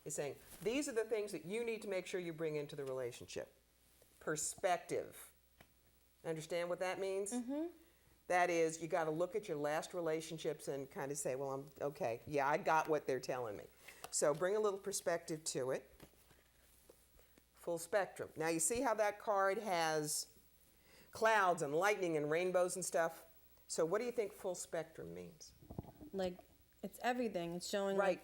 is saying, these are the things that you need to make sure you bring into the relationship. Perspective. Understand what that means? Mm-hmm. That is, you got to look at your last relationships and kind of say, well, I'm okay. Yeah, I got what they're telling me. So bring a little perspective to it. Full spectrum. Now you see how that card has clouds and lightning and rainbows and stuff? So what do you think full spectrum means? Like, it's everything. It's showing Right.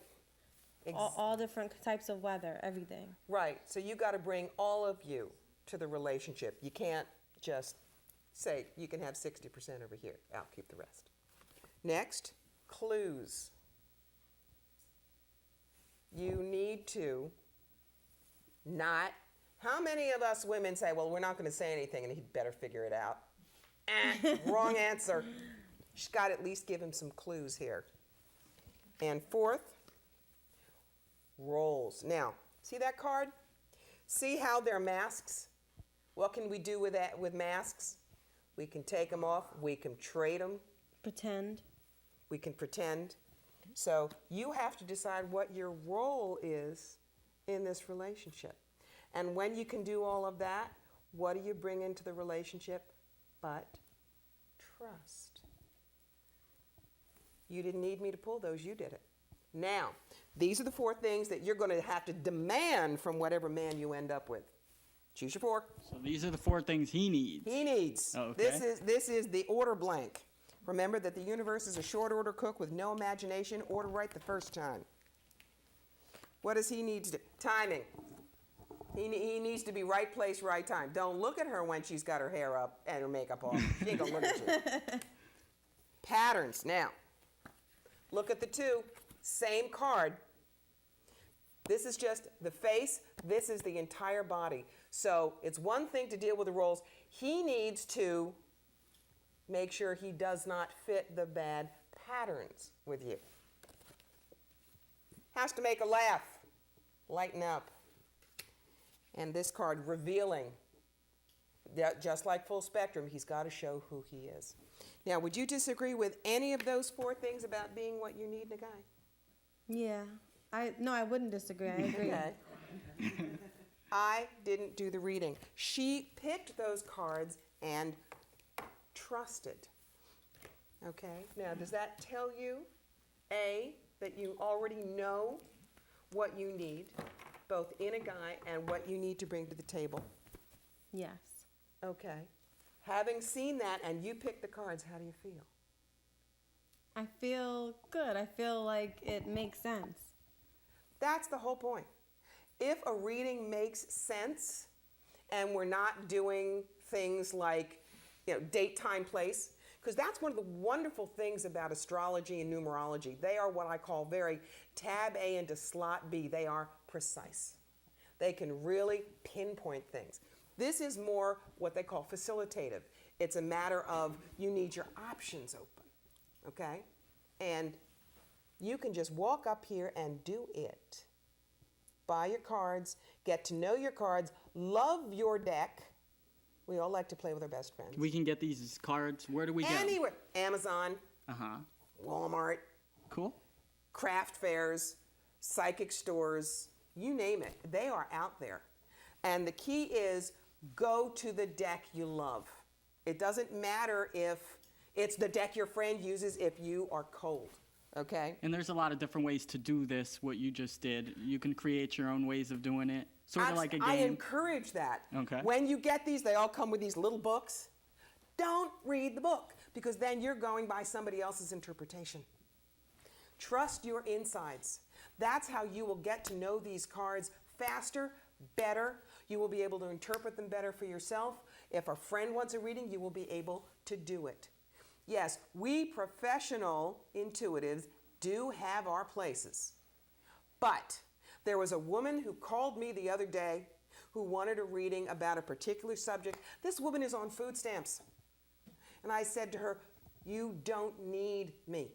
like all different types of weather, everything. Right. So you got to bring all of you to the relationship. You can't just say you can have 60% over here. I'll keep the rest. Next, clues. You need to not. How many of us women say, well, we're not going to say anything and he'd better figure it out? Wrong answer. She's got to at least give him some clues here. And fourth, roles. Now, see that card? See how they're masks? What can we do with that with masks? We can take them off. We can trade them. Pretend. We can pretend. So you have to decide what your role is in this relationship. And when you can do all of that, what do you bring into the relationship but trust? You didn't need me to pull those, you did it. Now, these are the 4 things that you're going to have to demand from whatever man you end up with. Choose your 4. So these are the 4 things he needs. He needs. Oh, okay. This is the order blank. Remember that the universe is a short order cook with no imagination. Order right the first time. What does he need to do? Timing. He needs to be right place, right time. Don't look at her when she's got her hair up and her makeup off. She ain't gonna look at you. Patterns. Now, look at the 2. Same card. This is just the face. This is the entire body. So it's one thing to deal with the roles. He needs to make sure he does not fit the bad patterns with you. Has to make a laugh. Lighten up. And this card, revealing. Just like full spectrum, he's got to show who he is. Now, would you disagree with any of those 4 things about being what you need in a guy? Yeah. I wouldn't disagree. I agree. Okay. I didn't do the reading. She picked those cards and trusted. Okay? Now, does that tell you, A, that you already know what you need, both in a guy and what you need to bring to the table? Yes. Okay. Having seen that and you picked the cards, how do you feel? I feel good. I feel like it makes sense. That's the whole point. If a reading makes sense and we're not doing things like, date, time, place, because that's one of the wonderful things about astrology and numerology. They are what I call very tab A into slot B. They are precise. They can really pinpoint things. This is more what they call facilitative. It's a matter of you need your options open, okay? And you can just walk up here and do it. Buy your cards, get to know your cards, love your deck. We all like to play with our best friends. We can get these cards. Where do we get them? Anywhere. Amazon, Uh-huh. Walmart, Cool. craft fairs, psychic stores, you name it. They are out there. And the key is go to the deck you love. It doesn't matter if it's the deck your friend uses if you are cold, okay? And there's a lot of different ways to do this, what you just did. You can create your own ways of doing it, sort of like a game. I encourage that. Okay. When you get these, they all come with these little books. Don't read the book because then you're going by somebody else's interpretation. Trust your insides. That's how you will get to know these cards faster, better. You will be able to interpret them better for yourself. If a friend wants a reading, you will be able to do it. Yes, we professional intuitives do have our places. But there was a woman who called me the other day who wanted a reading about a particular subject. This woman is on food stamps. And I said to her, you don't need me.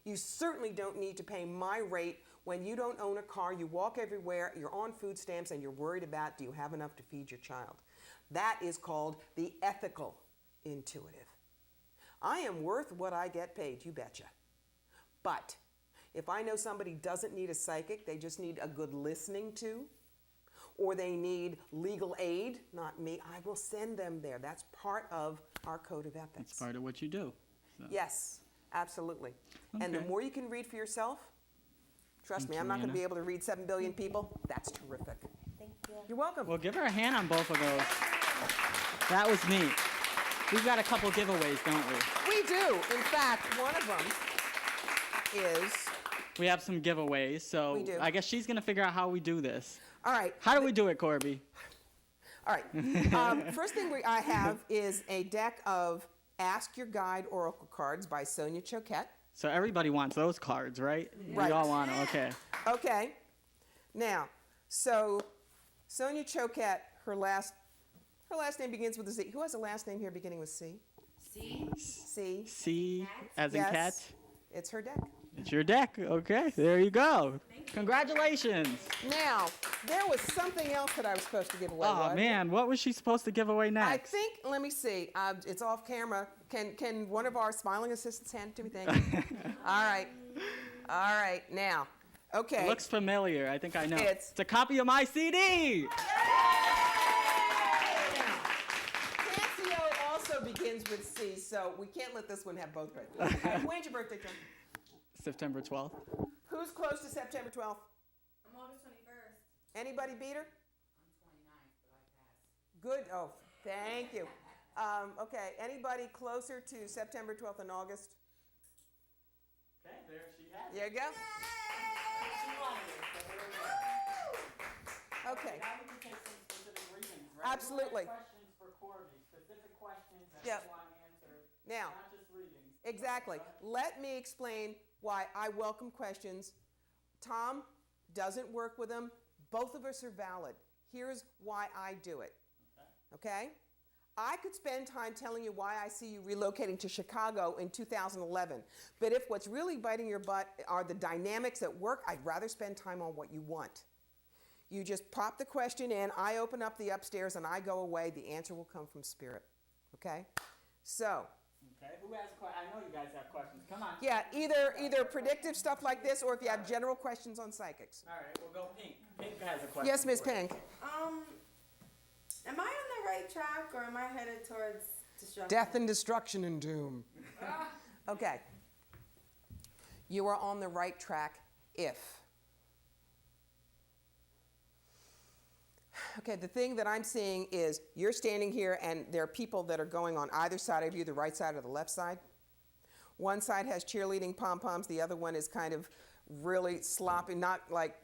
You certainly don't need to pay my rate when you don't own a car, you walk everywhere, you're on food stamps, and you're worried about do you have enough to feed your child. That is called the ethical intuitive. I am worth what I get paid, you betcha. But if I know somebody doesn't need a psychic, they just need a good listening to, or they need legal aid, not me, I will send them there. That's part of our code of ethics. It's part of what you do. So. Yes, absolutely. And the Okay. more you can read for yourself, trust me, I'm not going to be able to read 7 billion people. That's terrific. You're welcome. Well, give her a hand on both of those. That was neat. We've got a couple giveaways, don't we? We do. In fact, one of them is, We have some giveaways, so We do. I guess she's going to figure out how we do this. all right. How do we do it, Corbie? All right. First thing I have is a deck of Ask Your Guide Oracle cards by Sonia Choquette. So everybody wants those cards, right? Right. We all want them, okay. Okay. Now, so Sonia Choquette, her last name begins with a Z. Who has a last name here beginning with C? C. C as in Yes. cat? It's her deck. It's your deck. Okay, there you go. Congratulations. Now, there was something else that I was supposed to give away. Oh, wasn't man, what was she supposed to give away I next? think, let me see. It's off camera. Can one of our smiling assistants hand it to me? Thank you. All right. All right. Now, okay. It looks familiar. I think I know. It's- It's a copy of my CD. Cancio also begins with C, so we can't let this one have both birthdays. When's your birthday, John? September 12th. Who's close to September 12th? I'm August 21st. Anybody beat her? I'm 29th, but I pass. Good. Oh, thank you. Okay. Anybody closer to September 12th than August? Okay, there she has There you go. Okay. Now we can take some specific readings, right? Absolutely. Questions for Corbie, specific questions that Yep. you want answered, Now, not just readings. exactly. Let me explain why I welcome questions. Tom doesn't work with them. Both of us are valid. Here's why I do it. Okay? I could spend time telling you why I see you relocating to Chicago in 2011. But if what's really biting your butt are the dynamics at work, I'd rather spend time on what you want. You just pop the question in, I open up the upstairs, and I go away. The answer will come from Spirit. Okay? So, Okay, who has questions? I know you guys have questions. Come on. yeah, either predictive stuff like this, or if you have general questions on psychics. All right, we'll go Pink. Pink has a question. Yes, Ms. for you. Pink. Am I on the right track or am I headed towards destruction? Death and destruction and doom. Okay. You are on the right track if. Okay, the thing that I'm seeing is you're standing here and there are people that are going on either side of you, the right side or the left side. One side has cheerleading pom-poms, the other one is kind of really sloppy, not like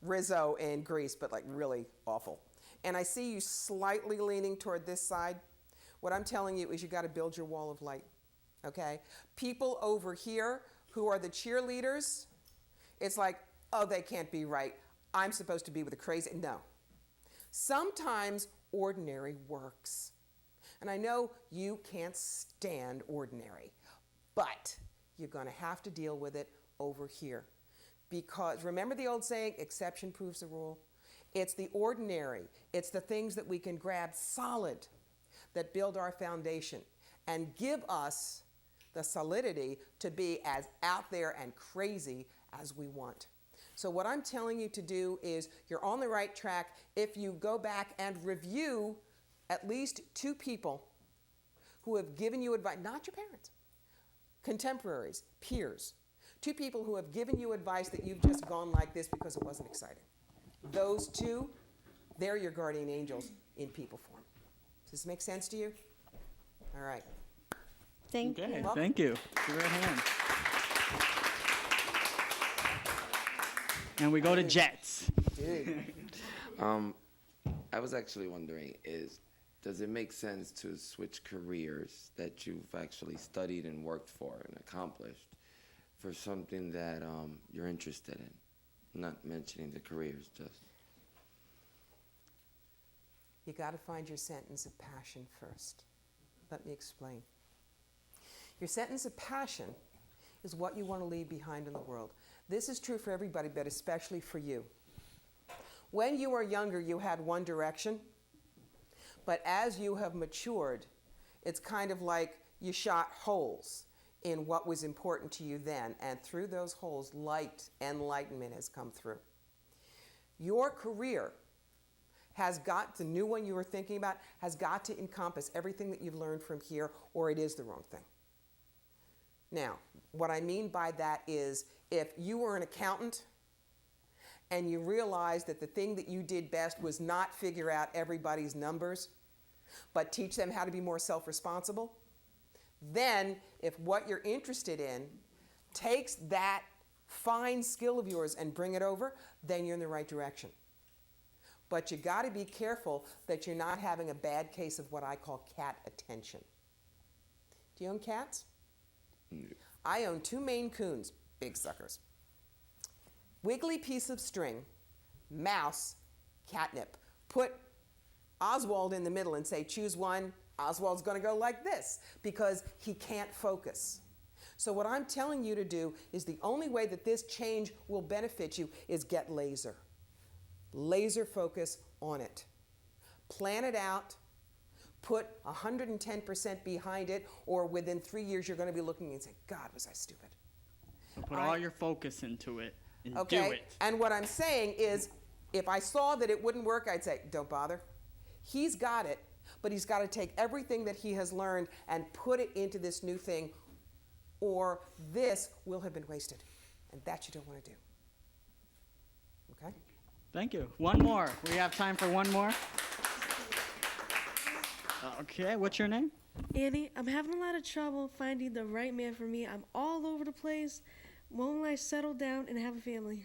Rizzo in Grease, but like really awful. And I see you slightly leaning toward this side. What I'm telling you is you got to build your wall of light, okay? People over here who are the cheerleaders, it's like, oh, they can't be right. I'm supposed to be with the crazy. No. Sometimes ordinary works. And I know you can't stand ordinary, but you're going to have to deal with it over here. Because remember the old saying, exception proves the rule? It's the ordinary, it's the things that we can grab solid that build our foundation and give us the solidity to be as out there and crazy as we want. So what I'm telling you to do is you're on the right track if you go back and review at least 2 people who have given you advice, not your parents, contemporaries, peers, 2 people who have given you advice that you've just gone like this because it wasn't exciting. Those 2, they're your guardian angels in people form. Does this make sense to you? All right. Thank Okay, you. thank you. Give her a hand. And we go to Jets. I was actually wondering, does it make sense to switch careers that you've actually studied and worked for and accomplished for something that you're interested in? Not mentioning the careers, just. You got to find your sentence of passion first. Let me explain. Your sentence of passion is what you want to leave behind in the world. This is true for everybody, but especially for you. When you were younger, you had one direction, but as you have matured, it's kind of like you shot holes in what was important to you then, and through those holes, light, enlightenment has come through. Your career has got, the new one you were thinking about, has got to encompass everything that you've learned from here, or it is the wrong thing. Now, what I mean by that is if you were an accountant and you realize that the thing that you did best was not figure out everybody's numbers, but teach them how to be more self-responsible, then if what you're interested in takes that fine skill of yours and bring it over, then you're in the right direction. But you got to be careful that you're not having a bad case of what I call cat attention. Do you own cats? No. I own 2 Maine Coons, big suckers. Wiggly piece of string, mouse, catnip. Put Oswald in the middle and say, choose one. Oswald's going to go like this because he can't focus. So what I'm telling you to do is the only way that this change will benefit you is get laser. Laser focus on it. Plan it out. Put 110% behind it, or within 3 years you're going to be looking and say, God, was I stupid? So put all your focus into it and do Okay, it. and what I'm saying is, if I saw that it wouldn't work, I'd say, don't bother. He's got it, but he's got to take everything that he has learned and put it into this new thing, or this will have been wasted. And that you don't want to do. Okay? Thank you. One more. We have time for one more. Okay, what's your name? Annie, I'm having a lot of trouble finding the right man for me. I'm all over the place. When will I settle down and have a family?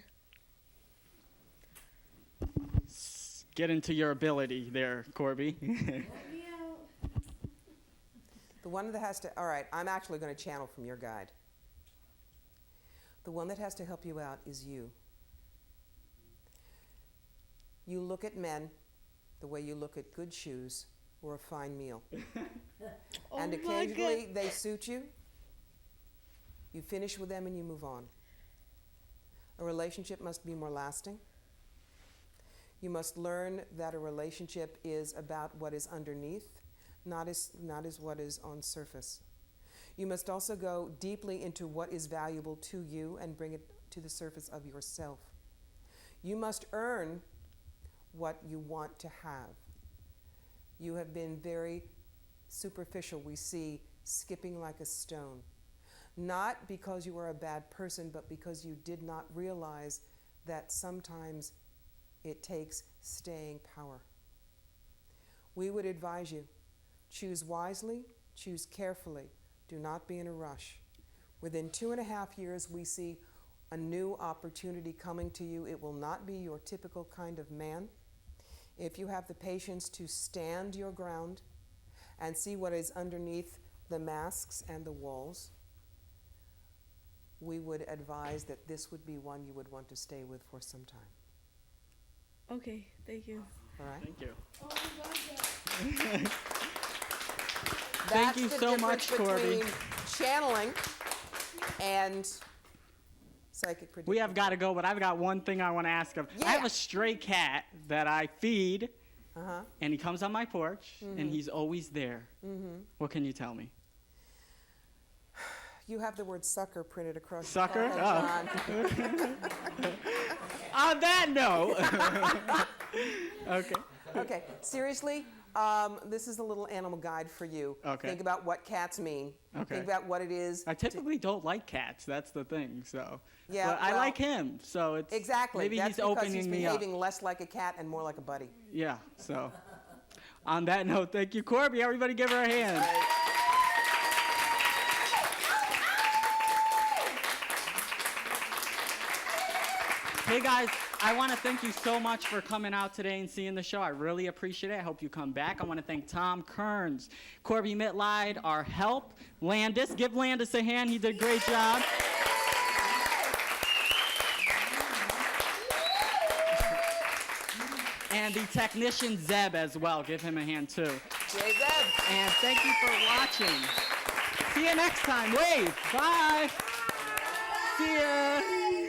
Get into your ability there, Corbie. The one that has to, all right, I'm actually going to channel from your guide. The one that has to help you out is you. You look at men the way you look at good shoes or a fine meal. And occasionally they suit you. You finish with them and you move on. A relationship must be more lasting. You must learn that a relationship is about what is underneath, not as what is on surface. You must also go deeply into what is valuable to you and bring it to the surface of yourself. You must earn what you want to have. You have been very superficial, we see, skipping like a stone. Not because you are a bad person, but because you did not realize that sometimes it takes staying power. We would advise you, choose wisely, choose carefully, do not be in a rush. Within 2.5 years, we see a new opportunity coming to you. It will not be your typical kind of man. If you have the patience to stand your ground and see what is underneath the masks and the walls, we would advise that this would be one you would want to stay with for some time. Okay, thank you. All right? Thank you. That's Thank you the so much, difference Corbie. between channeling and psychic prediction. We have got to go, but I've got one thing I want to ask of. I have Yeah. a stray cat that I feed, Uh-huh. and he comes on my porch, and he's always there. What can you tell me? You have the word sucker printed across Sucker? your forehead, John. On that note, okay. Okay, seriously, this is a little animal guide for you. Okay. Think about what cats mean. Okay. Think about what it is. I typically don't like cats. That's the thing. So, Yeah, but I well, like him. So it's Exactly. Maybe That's he's because opening he's me up. behaving less like a cat and more like a buddy. Yeah. So, on that note, thank you, Corbie. Everybody, give her a hand. Hey guys, I want to thank you so much for coming out today and seeing the show. I really appreciate it. I hope you come back. I want to thank Tom Kearns, Corbie Mitleid, our help, Landis. Give Landis a hand. He did a great job. And the technician Zeb as well. Give him a hand too. Jay Zeb. And thank you for watching. See you next time. Wave. Bye. See ya.